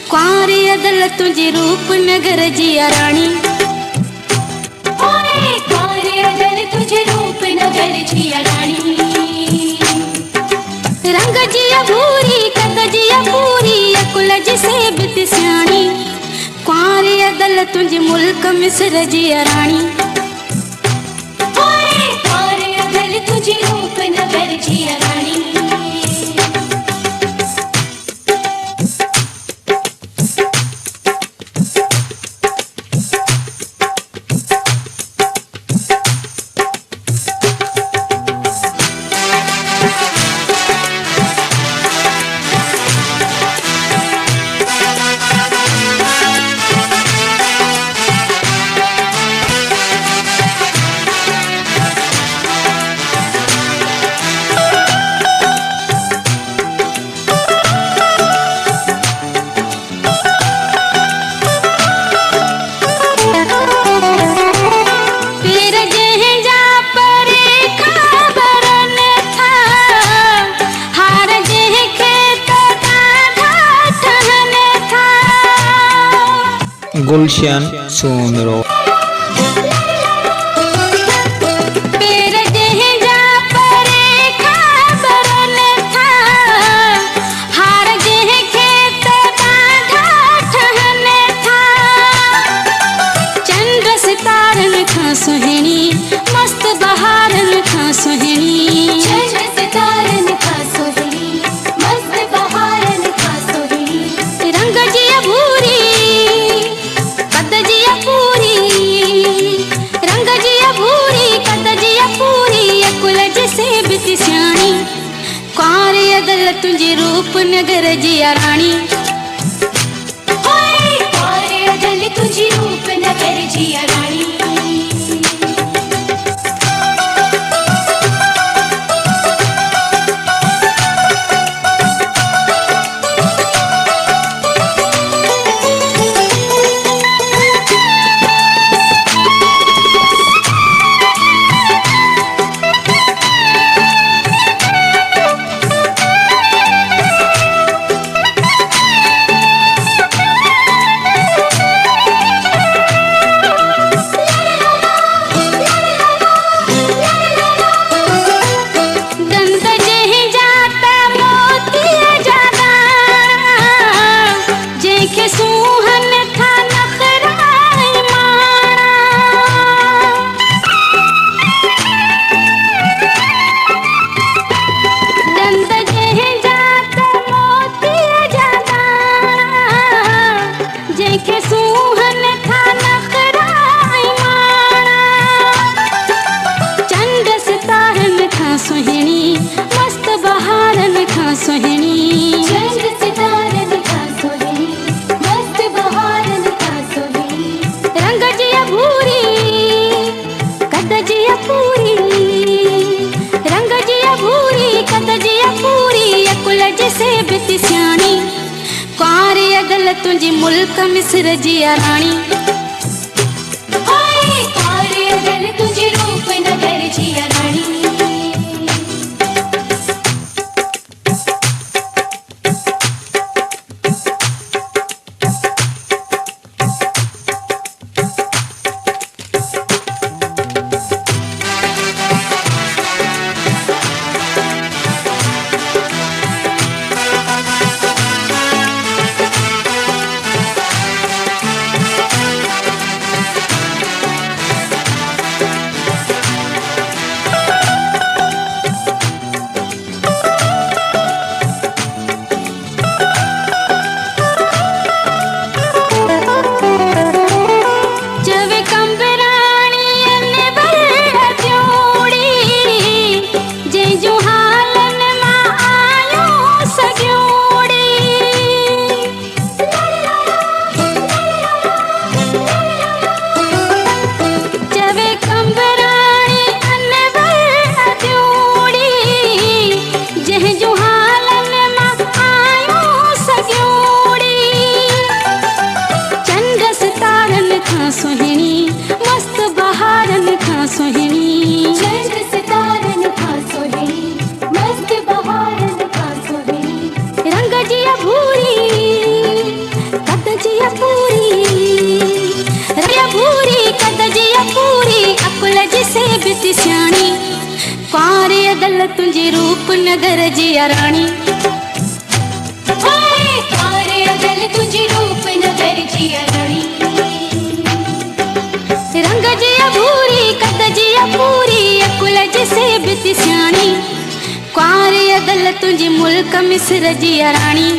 क्वारे अदल तुझे रूप नगर जिया रानी, क्वारे अदल तुझे रूप नगर जिया रानी। रंग जिया भूरी कद जिया पूरी अकुल जिसे बित स्याणी, क्वारे अदल तुझे मुल्क मिस्र जिया रानी, क्वारे अदल तुझे रूप नगर जिया रानी। गुलशन सोनरो सुहिणी मस्त बहारन खा सुहिणी, चंद्र सितारन खा सुहिणी मस्त बहारन खा सुहिणी। रंग जिया भूरी कद जिया पूरी, रंग जिया भूरी कद जिया पूरी अकुल जिसे बित स्याणी, क्वारे अदल तुझे रूप नगर जिया रानी, क्वारे अदल तुझे रूप नगर जिया रानी। सुहिणी मस्त बहारन खा सुहिणी, चंद्र सितारन खा सुहिणी मस्त बहारन खा सुहिणी। रंग जिया भूरी कद जिया पूरी, रंग जिया भूरी कद जिया पूरी अकुल जिसे बित स्याणी, क्वारे अदल तुझे मुल्क मिस्र जिया रानी, क्वारे अदल तुझे रूप नगर जिया रानी। जी से बिती स्याणी कुआरे अदल तुझे रूप नगर जी रानी कुआरे अदल तुझे रूप नगर जी रानी रंग जी भूरी कद जी पूरी अकुल जी से बिती स्याणी कुआरे अदल तुझे मुल्क मिस्र जी रानी